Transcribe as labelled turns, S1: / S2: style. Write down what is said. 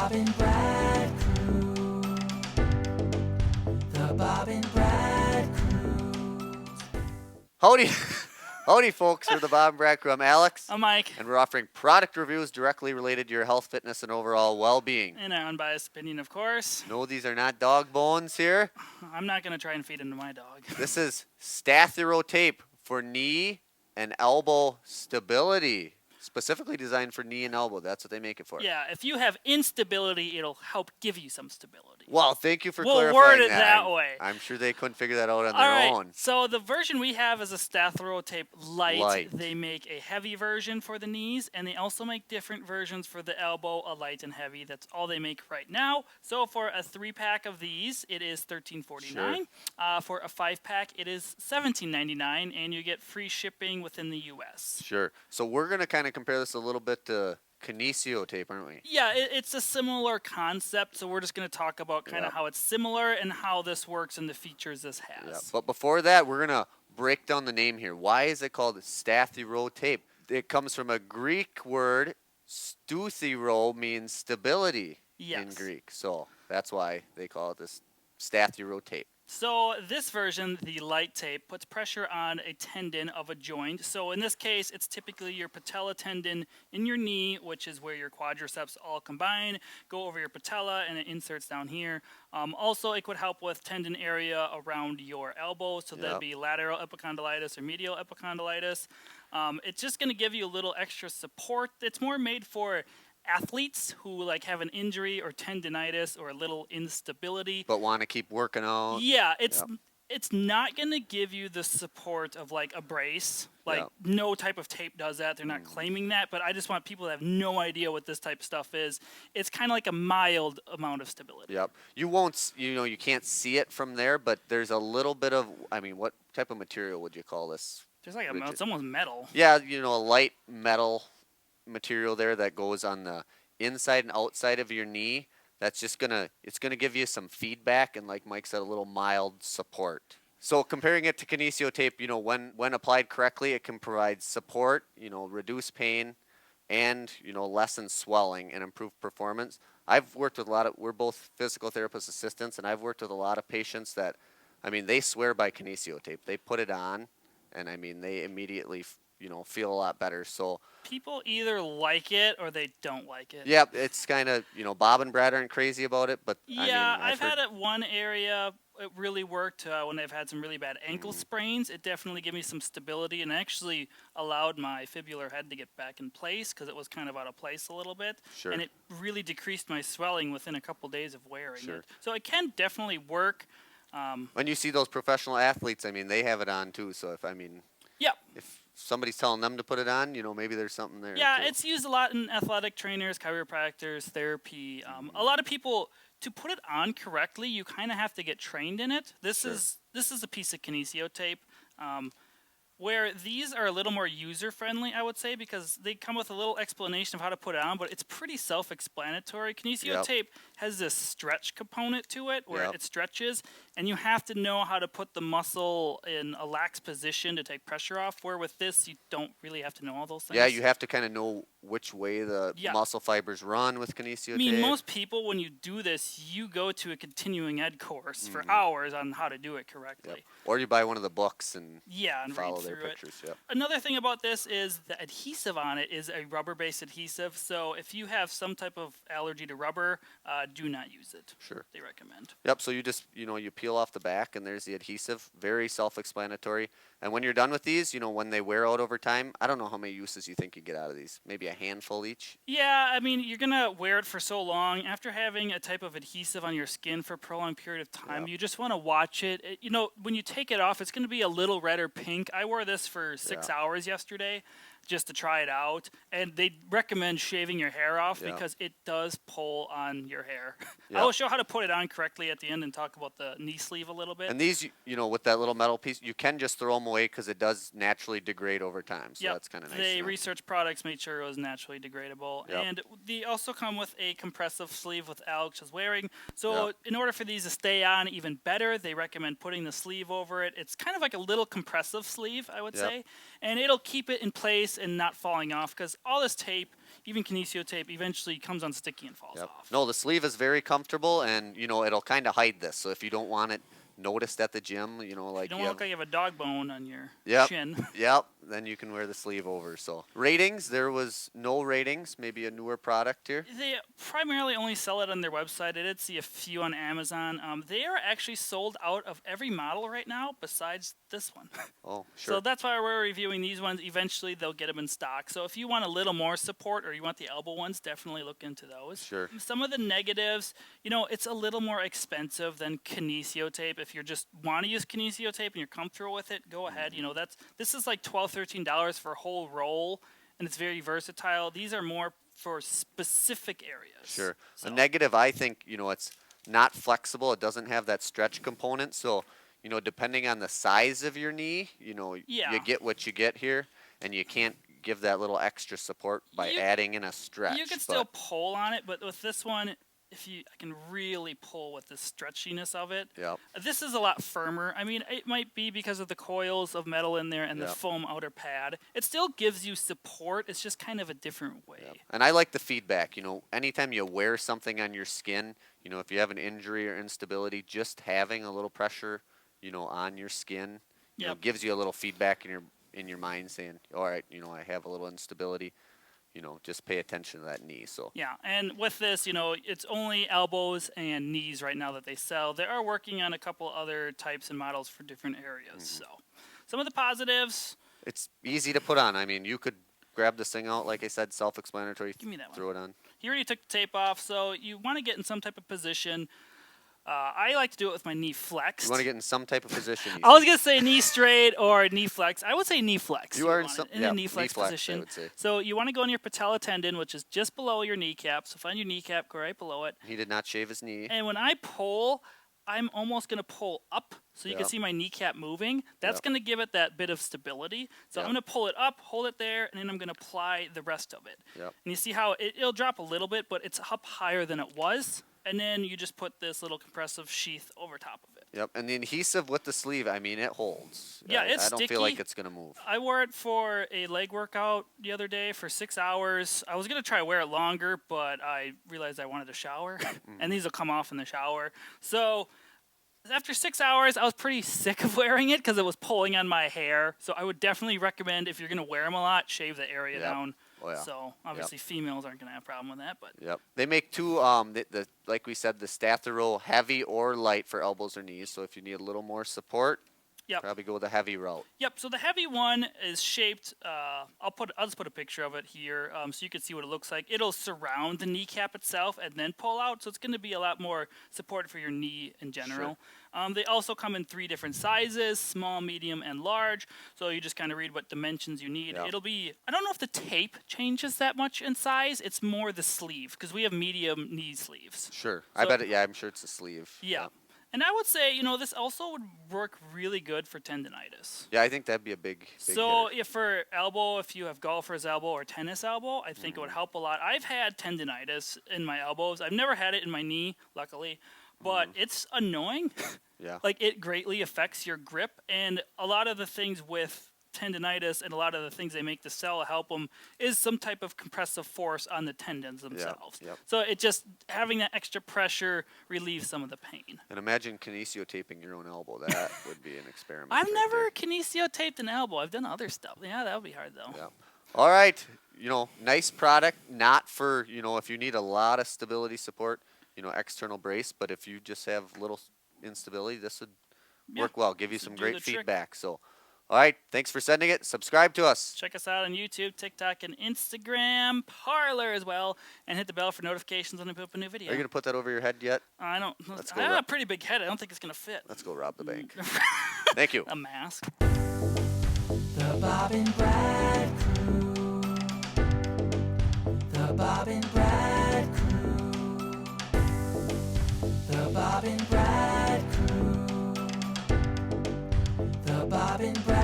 S1: Bob and Brad Crew. The Bob and Brad Crew.
S2: Howdy, howdy, folks. We're the Bob and Brad Crew. I'm Alex.
S3: I'm Mike.
S2: And we're offering product reviews directly related to your health, fitness, and overall well-being.
S3: In our unbiased opinion, of course.
S2: No, these are not dog bones here.
S3: I'm not going to try and feed into my dog.
S2: This is Stathero tape for knee and elbow stability. Specifically designed for knee and elbow. That's what they make it for.
S3: Yeah, if you have instability, it'll help give you some stability.
S2: Well, thank you for
S3: We'll
S2: clarifying
S3: word it
S2: that.
S3: that way.
S2: I'm sure they couldn't figure that out on
S3: All
S2: their
S3: right,
S2: own.
S3: so the version we have is a Stathero tape light.
S2: Light.
S3: They make a heavy version for the knees, and they also make different versions for the elbow, a light and heavy. That's all they make right now. So for a 3-pack of these, it is $13.49.
S2: Sure.
S3: For a 5-pack, it is $17.99, and you get free shipping within the U.S.
S2: Sure. So we're going to kind of compare this a little bit to Kinesio tape, aren't we?
S3: Yeah, it's a similar concept, so we're just going to talk about kind of
S2: Yep.
S3: how it's similar and how this works and the features this has.
S2: Yeah. But before that, we're going to break down the name here. Why is it called Stathero tape? It comes from a Greek word. Stathero means stability in
S3: Yes.
S2: Greek. So that's why they call it this Stathero tape.
S3: So this version, the light tape, puts pressure on a tendon of a joint. So in this case, it's typically your patella tendon in your knee, which is where your quadriceps all combine, go over your patella, and it inserts down here. Also, it could help with tendon area around your elbow, so that'd
S2: Yep.
S3: be lateral epicondylitis or medial epicondylitis. It's just going to give you a little extra support. It's more made for athletes who like have an injury or tendinitis or a little instability.
S2: But want to keep working out.
S3: Yeah, it's
S2: Yep.
S3: it's not going to give you the support of like a brace. Like
S2: Yep.
S3: no type of tape does that. They're not claiming that, but I just want people to have no idea what this type of stuff is. It's kind of like a mild amount of stability.
S2: Yep. You won't, you can't see it from there, but there's a little bit of, what type of material would you call this?
S3: There's like
S2: Rigid.
S3: it's almost metal.
S2: Yeah, a light metal material there that goes on the inside and outside of your knee. That's just it's gonna give you some feedback and, like Mike said, a little mild support. So comparing it to Kinesio tape, when applied correctly, it can provide support, reduce pain, and lessen swelling and improve performance. I've worked with we're both physical therapist assistants, and I've worked with a lot of patients that, they swear by Kinesio tape. They put it on, and they immediately feel a lot better. So
S3: People either like it or they don't like it.
S2: yeah, it's kind of, Bob and Brad aren't crazy about it, but
S3: Yeah,
S2: I've heard,
S3: had it one area. It really worked when they've had some really bad ankle sprains. It definitely gave me some stability and actually allowed my fibular head to get back in place because it was kind of out of place a little bit.
S2: Sure.
S3: And it really decreased my swelling within a couple days of wearing
S2: Sure.
S3: it. So it can definitely work.
S2: when you see those professional athletes, they have it on too. So
S3: Yeah.
S2: if somebody's telling them to put it on, maybe there's something there.
S3: Yeah,
S2: too.
S3: it's used a lot in athletic trainers, chiropractors, therapy. A lot of people, to put it on correctly, you kind of have to get trained in it. This
S2: Sure.
S3: is a piece of Kinesio tape, where these are a little more user-friendly, I would say, because they come with a little explanation of how to put it on, but it's pretty self-explanatory. Kinesio
S2: Yep.
S3: tape has this stretch component to it, where
S2: Yep.
S3: it stretches, and you have to know how to put the muscle in a lax position to take pressure off, where with this, you don't really have to know all those things.
S2: Yeah, you have to kind of know which way the
S3: Yeah.
S2: muscle fibers run with Kinesio
S3: I mean,
S2: tape.
S3: most people, when you do this, you go to a continuing ed course for hours on how to do it correctly.
S2: Yep. Or you buy one of the books and
S3: Yeah, and
S2: follow
S3: read
S2: their
S3: through it.
S2: pictures. Yep.
S3: Another thing about this is the adhesive on it is a rubber-based adhesive. So if you have some type of allergy to rubber, do not use it.
S2: Sure.
S3: They recommend.
S2: Yep, so you just, you peel off the back and there's the adhesive, very self-explanatory. And when you're done with these, when they wear out over time, I don't know how many uses you think you get out of these. Maybe a handful each?
S3: Yeah, I mean, you're going to wear it for so long. After having a type of adhesive on your skin for a prolonged period of time,
S2: Yep.
S3: you just want to watch it. When you take it off, it's going to be a little red or pink. I wore this for 6
S2: Yeah.
S3: hours yesterday just to try it out. And they recommend shaving your hair off
S2: Yeah.
S3: because it does pull on your hair.
S2: Yeah.
S3: I will show how to put it on correctly at the end and talk about the knee sleeve a little bit.
S2: And these, with that little metal piece, you can just throw them away because it does naturally degrade over time. So
S3: Yep.
S2: that's kind of nice.
S3: They
S2: to know.
S3: research products made sure it was naturally degradable.
S2: Yep.
S3: And they also come with a compressive sleeve with Alex is wearing. So
S2: Yep.
S3: in order for these to stay on even better, they recommend putting the sleeve over it. It's kind of like a little compressive sleeve, I would
S2: Yep.
S3: say. And it'll keep it in place and not falling off, because all this tape, even kinesio tape, eventually comes on sticky and falls
S2: Yep.
S3: off.
S2: No, the sleeve is very comfortable, and it'll kind of hide this. So if you don't want it noticed at the gym, like
S3: You don't look like you have a dog bone on your
S2: Yep.
S3: shin.
S2: Yep. Then you can wear the sleeve over. So ratings, there was no ratings. Maybe a newer product here.
S3: They primarily only sell it on their website. I did see a few on Amazon. They are actually sold out of every model right now besides this one.
S2: Oh, sure.
S3: So that's why we're reviewing these ones. Eventually, they'll get them in stock. So if you want a little more support or you want the elbow ones, definitely look into those.
S2: Sure.
S3: Some of the negatives, it's a little more expensive than kinesio tape. If you just want to use kinesio tape and you're comfortable with it, go ahead. This is like $12, $13 for a whole roll, and it's very versatile. These are more for specific areas.
S2: Sure.
S3: So,
S2: A negative, I think, it's not flexible. It doesn't have that stretch component. So, depending on the size of your knee,
S3: Yeah.
S2: you get what you get here, and you can't give that little extra support by adding in a stretch.
S3: you can still pull on it, but with this one, I can really pull with the stretchiness of it.
S2: Yep.
S3: This is a lot firmer. I mean, it might be because of the coils of metal in there and the
S2: Yep.
S3: foam outer pad. It still gives you support. It's just kind of a different way.
S2: Yep. And I like the feedback. Anytime you wear something on your skin, if you have an injury or instability, just having a little pressure, on your skin,
S3: Yep.
S2: gives you a little feedback in your mind saying, all right, I have a little instability. Just pay attention to that knee. So
S3: Yeah, and with this, it's only elbows and knees right now that they sell. They are working on a couple other types and models for different areas. So some of the positives.
S2: it's easy to put on. I mean, you could grab this thing out, like I said, self-explanatory.
S3: Give me that one.
S2: Throw it on.
S3: You already took the tape off, so you want to get in some type of position. I like to do it with my knee flexed.
S2: You want to get in some type of position.
S3: I was gonna say knee straight or knee flex. I would say knee flex.
S2: You are in
S3: want
S2: some-
S3: it, in
S2: yeah,
S3: a knee flex
S2: I
S3: position.
S2: would say.
S3: So you want to go in your patella tendon, which is just below your kneecap. So find your kneecap, go right below it.
S2: He did not shave his knee.
S3: And when I pull, I'm almost gonna pull up, so you can
S2: Yep.
S3: see my kneecap moving. That's
S2: Yep.
S3: gonna give it that bit of stability. So I'm
S2: Yep.
S3: gonna pull it up, hold it there, and then I'm gonna apply the rest of it.
S2: Yep.
S3: And you see how it'll drop a little bit, but it's up higher than it was. And then you just put this little compressive sheath over top of it.
S2: Yep. And the adhesive with the sleeve, I mean, it holds.
S3: Yeah, it's
S2: I don't feel like
S3: sticky.
S2: it's gonna move.
S3: I wore it for a leg workout the other day for 6 hours. I was gonna try to wear it longer, but I realized I wanted to shower, and these will come off in the shower. So after 6 hours, I was pretty sick of wearing it because it was pulling on my hair. So I would definitely recommend, if you're gonna wear them a lot, shave the area
S2: Yep.
S3: down.
S2: Oh, yeah.
S3: So obviously females aren't gonna have a problem with that, but
S2: Yep. They make two. The like we said, the Stathero heavy or light for elbows or knees. So if you need a little more support,
S3: Yep.
S2: probably go the heavy route.
S3: Yep. So the heavy one is shaped. I'll just put a picture of it here, so you can see what it looks like. It'll surround the kneecap itself and then pull out, so it's going to be a lot more support for your knee in general. They also come in 3 different sizes: small, medium, and large. So you just kind of read what dimensions you need.
S2: Yeah.
S3: It'll be. I don't know if the tape changes that much in size. It's more the sleeve, because we have medium knee sleeves.
S2: Sure. I
S3: So-
S2: bet it. Yeah, I'm sure it's a sleeve.
S3: Yeah. And I would say, this also would work really good for tendinitis.
S2: Yeah, I think that'd be a big
S3: So
S2: hitter.
S3: if for elbow, if you have golfer's elbow or tennis elbow, I think it
S2: Mm-hmm.
S3: would help a lot. I've had tendinitis in my elbows. I've never had it in my knee, luckily, but it's annoying.
S2: Yeah.
S3: Like, it greatly affects your grip, and a lot of the things with tendinitis and a lot of the things they make to sell help them is some type of compressive force on the tendons themselves.
S2: yep.
S3: So it just, having that extra pressure relieves some of the pain.
S2: And imagine kinesio taping your own elbow. That would be an experiment.
S3: I've
S2: right
S3: never
S2: there.
S3: kinesio taped an elbow. I've done other stuff. Yeah, that would be hard though.
S2: Yeah. All right. Nice product. Not for, if you need a lot of stability support, external brace. But if you just have little instability, this would
S3: Yeah,
S2: work well. Give you
S3: this
S2: some
S3: would do
S2: great
S3: the trick.
S2: feedback. So, all right. Thanks for sending it. Subscribe to us.
S3: Check us out on YouTube, TikTok, and Instagram, Parlor as well, and hit the bell for notifications when we put up a new video.
S2: Are you gonna put that over your head yet?
S3: I don't.
S2: Let's
S3: I
S2: go
S3: have a
S2: Rob.
S3: pretty big head. I don't think it's gonna fit.
S2: Let's go rob the bank. Thank you.
S3: A mask.
S1: The Bob and Brad Crew. The Bob and Brad Crew. The Bob and Brad Crew. The Bob and Brad